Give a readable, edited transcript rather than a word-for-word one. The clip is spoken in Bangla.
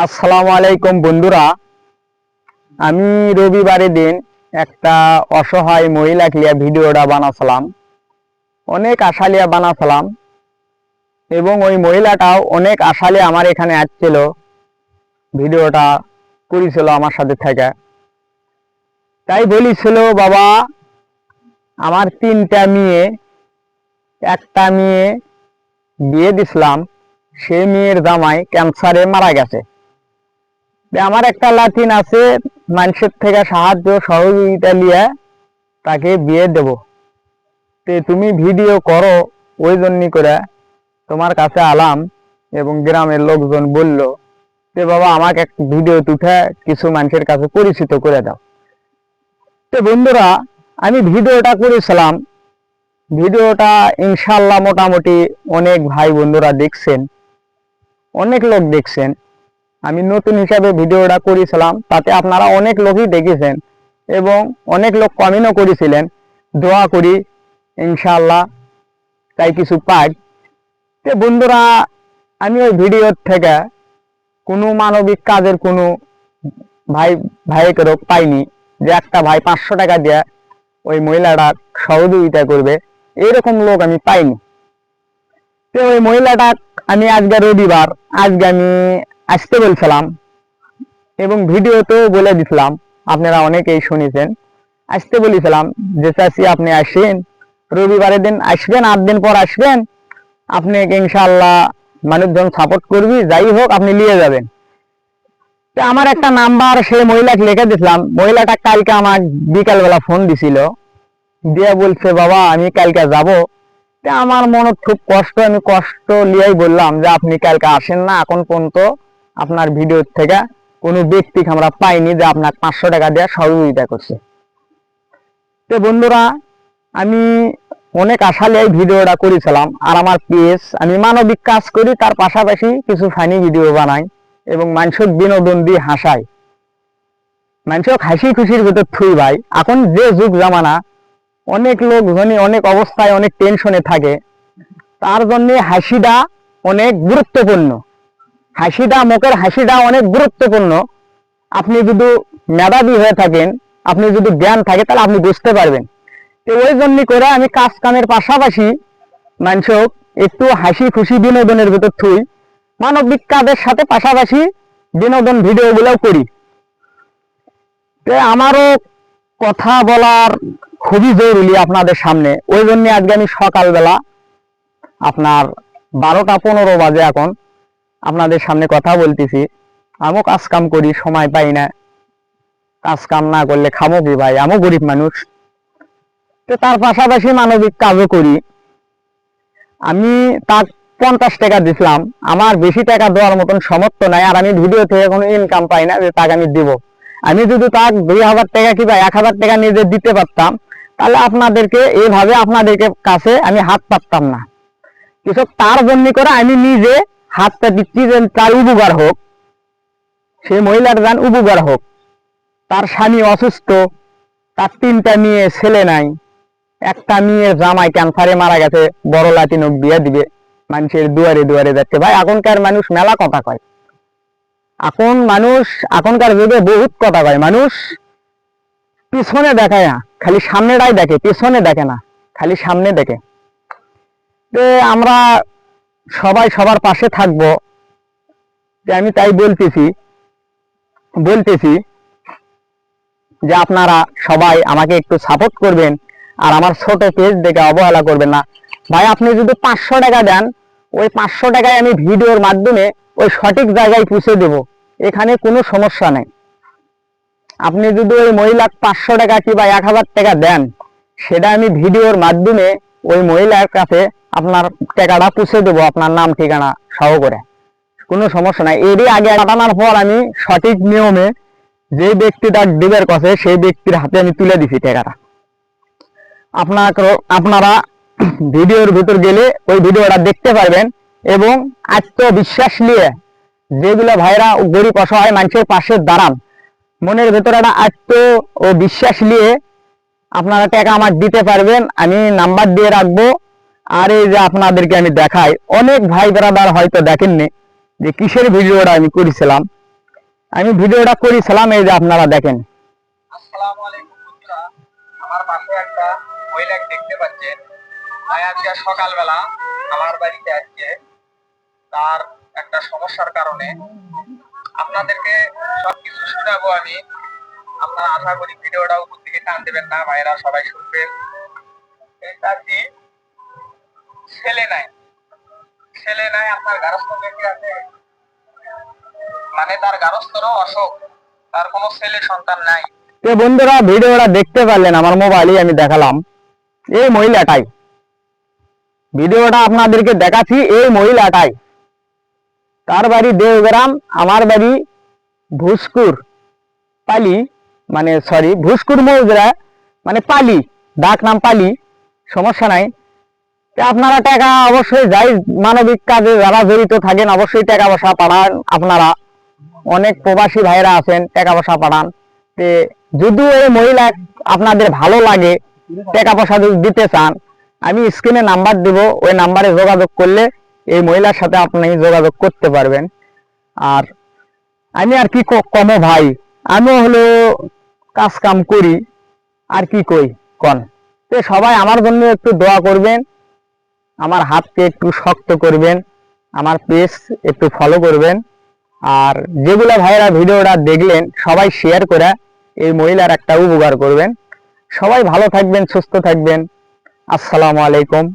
আসসালামু আলাইকুম বন্ধুরা, আমি রবিবারের দিন একটা অসহায় মহিলা লিয়া ভিডিওটা বানাছিলাম। অনেক আশালিয়া বানাছিলাম এবং ওই মহিলাটাও অনেক আশালিয়া আমার এখানে আসছিল, ভিডিওটা করেছিল আমার সাথে থেকে। তাই বলেছিল, বাবা আমার 3টা মেয়ে, একটা মেয়ে বিয়ে দিছিলাম, সে মেয়ের জামাই ক্যান্সারে মারা গেছে। আমার একটা লাতিন আছে, মানুষের থেকে সাহায্য সহযোগিতা নিয়ে তাকে বিয়ে দেব। তুমি ভিডিও করো, ওই জন্য করে তোমার কাছে আলাম। এবং গ্রামের লোকজন বলল যে বাবা আমাকে একটা ভিডিও তুলে কিছু মানুষের কাছে পরিচিত করে দাও। তো বন্ধুরা, আমি ভিডিওটা করেছিলাম। ভিডিওটা ইনশাল্লাহ মোটামুটি অনেক ভাই বন্ধুরা দেখছেন, অনেক লোক দেখছেন। আমি নতুন হিসাবে ভিডিওটা করেছিলাম, তাতে আপনারা অনেক লোকই দেখেছেন এবং অনেক লোক কমেন্টও করেছিলেন। দোয়া করি ইনশাআল্লাহ তাই কিছু পাই। তো বন্ধুরা, আমি ওই ভিডিওর থেকে কোনো মানবিক কাজের কোনো ভাইকেও পাইনি যে একটা ভাই 500 টাকা দিয়ে ওই মহিলাটা সহযোগিতা করবে, এরকম লোক আমি পাইনি। তো ওই মহিলাটা আমি আজকে রবিবার, আজকে আমি আসতে বলছিলাম এবং ভিডিওতেও বলে দিছিলাম, আপনারা অনেকেই শুনেছেন। আসতে বলেছিলাম যে চাচি আপনি আসেন, রবিবারের দিন আসবেন, 8 দিন পর আসবেন, আপনি ইনশাআল্লাহ মানুষজন সাপোর্ট করবি, যাই হোক আপনি নিয়ে যাবেন। তো আমার একটা নাম্বার সেই মহিলাকে লিখে দিছিলাম। মহিলাটা কালকে আমার বিকালবেলা ফোন দিছিল, দিয়ে বলছে বাবা আমি কালকে যাব। আমার মনে খুব কষ্ট, আমি কষ্ট নিয়েই বললাম যে আপনি কালকে আসেন না, এখন পর্যন্ত আপনার ভিডিও থেকে কোনো ব্যক্তিকে আমরা পাইনি যে আপনার 500 টাকা দিয়ে সহযোগিতা করছে। তো বন্ধুরা, আমি অনেক আশা নিয়ে ভিডিওটা করেছিলাম। আর আমার পেজ, আমি মানবিক কাজ করি, তার পাশাপাশি কিছু ফানি ভিডিও বানাই এবং মানুষের বিনোদন দিয়ে হাসাই, মানুষের হাসি খুশির ভিতর থুই। ভাই এখন যে যুগ জামানা, অনেক লোক অনেক অবস্থায় অনেক টেনশনে থাকে, তার জন্য হাসিটা অনেক গুরুত্বপূর্ণ। হাসিটা, মুখের হাসিটা অনেক গুরুত্বপূর্ণ। আপনি যদি মেধাবী হয়ে থাকেন, আপনি যদি জ্ঞান থাকে, তাহলে আপনি বুঝতে পারবেন। তো ওই জন্য করে আমি কাজ কামের পাশাপাশি মানুষক একটু হাসি খুশি বিনোদনের ভিতর থুই, মানবিক কাজের সাথে পাশাপাশি বিনোদন ভিডিও গুলোও করি। তো আমারও কথা বলার খুবই জরুরি আপনাদের সামনে, ওই জন্য আজকে আমি সকালবেলা আপনার 12টা 15 বাজে এখন আপনাদের সামনে কথা বলতেছি। আমিও কাজ কাম করি, সময় পাই না, কাজ কাম না করলে খামো কি ভাই, আমিও গরিব মানুষ। তো তার পাশাপাশি মানবিক কাজও করি। আমি তার 50 টাকা দিছিলাম, আমার বেশি টাকা দেওয়ার মতন সামর্থ্য নাই, আর আমি ভিডিও থেকে কোনো ইনকাম পাই না যে তাকে আমি দিব। আমি যদি তার 2000 টাকা কিংবা 1000 টাকা নিজে দিতে পারতাম, তাহলে আপনাদেরকে এইভাবে আপনাদেরকে কাছে আমি হাত পাততাম না। কিছু তার জন্য করে আমি নিজে হাতটা দিচ্ছি যে তার উপকার হোক, সেই মহিলার যান উপকার হোক। তার স্বামী অসুস্থ, তার 3টা মেয়ে, ছেলে নাই, একটা মেয়ের জামাই ক্যান্সারে মারা গেছে, বড় লাতিনক বিয়ে দিবে, মানুষের দুয়ারে দুয়ারে যাচ্ছে। ভাই এখনকার মানুষ মেলা কথা কয়, এখনকার যুগে বহুত কথা কয়। মানুষ পিছনে দেখায় না, খালি সামনেটাই দেখে, পিছনে দেখে না, খালি সামনে দেখে। তো আমরা সবাই সবার পাশে থাকবো, যে আমি তাই বলতেছি যে আপনারা সবাই আমাকে একটু সাপোর্ট করবেন, আর আমার ছোট পেজ দেখে অবহেলা করবেন না। ভাই আপনি যদি 500 টাকা দেন, ওই 500 টাকায় আমি ভিডিওর মাধ্যমে ওই সঠিক জায়গায় পৌঁছে দেব, এখানে কোনো সমস্যা নেই। আপনি যদি ওই মহিলার 500 টাকা কিংবা 1000 টাকা দেন, সেটা আমি ভিডিওর মাধ্যমে ওই মহিলার কাছে আপনার টাকাটা পৌঁছে দেবো, আপনার নাম ঠিকানা সহ করে, কোনো সমস্যা নাই। এরই আগে পাঠানোর পর আমি সঠিক নিয়মে যে ব্যক্তিটা দিবের কাছে, সেই ব্যক্তির হাতে আমি তুলে দিছি টাকাটা। আপনারা ভিডিওর ভিতর গেলে ওই ভিডিওটা দেখতে পারবেন এবং আত্মবিশ্বাস নিয়ে, যেগুলো ভাইরা গরিব অসহায় মানুষের পাশে দাঁড়ান, মনের ভেতরে একটা আত্ম ও বিশ্বাস নিয়ে আপনারা টাকা আমার দিতে পারবেন। আমি নাম্বার দিয়ে রাখবো। আর এই যে আপনাদেরকে আমি দেখাই, অনেক ভাই ব্রাদার হয়তো দেখেননি যে কিসের ভিডিওটা আমি করেছিলাম। আমি ভিডিওটা করেছিলাম, এই যে আপনারা দেখেন। আসসালামু আলাইকুম বন্ধুরা, আমার পাশে একটা মহিলা দেখতে পাচ্ছেন। ভাই আজকে সকালবেলা আমার বাড়িতে আসছে, তার একটা সমস্যার কারণে আপনাদেরকে সবকিছু শোনাবো আমি। আপনারা আশা করি ভিডিওটা উপর দিকে টান দেবেন না, ভাইরা সবাই শুনবেন। এটা কি ছেলে নাই, ছেলে নাই আপনার গারস্থ ব্যক্তি আছে, মানে তার গারস্থরও অসুখ, তার কোনো ছেলে সন্তান নাই। তো বন্ধুরা ভিডিওটা দেখতে পারলেন, আমার মোবাইলে আমি দেখালাম এই মহিলাটাই, ভিডিওটা আপনাদেরকে দেখাচ্ছি এই মহিলাটাই। তার বাড়ি দেওগ্রাম, আমার বাড়ি ভুসকুর পালি, মানে সরি ভুসকুর মৌজরা, মানে পালি, ডাক নাম পালি, সমস্যা নাই। তো আপনারা টাকা অবশ্যই যাই মানবিক কাজে যারা জড়িত থাকেন অবশ্যই টাকা পয়সা পাঠান। আপনারা অনেক প্রবাসী ভাইরা আছেন, টাকা পয়সা পাঠান। তে যদিও এই মহিলা আপনাদের ভালো লাগে, টাকা পয়সা যদি দিতে চান, আমি স্ক্রিনে নাম্বার দেব, ওই নাম্বারে যোগাযোগ করলে এই মহিলার সাথে আপনি যোগাযোগ করতে পারবেন। আর আমি আর কি কমো ভাই, আমিও হলো কাজ কাম করি, আর কি কই কন। তো সবাই আমার জন্য একটু দোয়া করবেন, আমার হাতকে একটু শক্ত করবেন, আমার পেজ একটু ফলো করবেন। আর যেগুলা ভাইরা ভিডিওটা দেখলেন সবাই শেয়ার করে এই মহিলার একটা উপকার করবেন। সবাই ভালো থাকবেন, সুস্থ থাকবেন। আসসালামু আলাইকুম।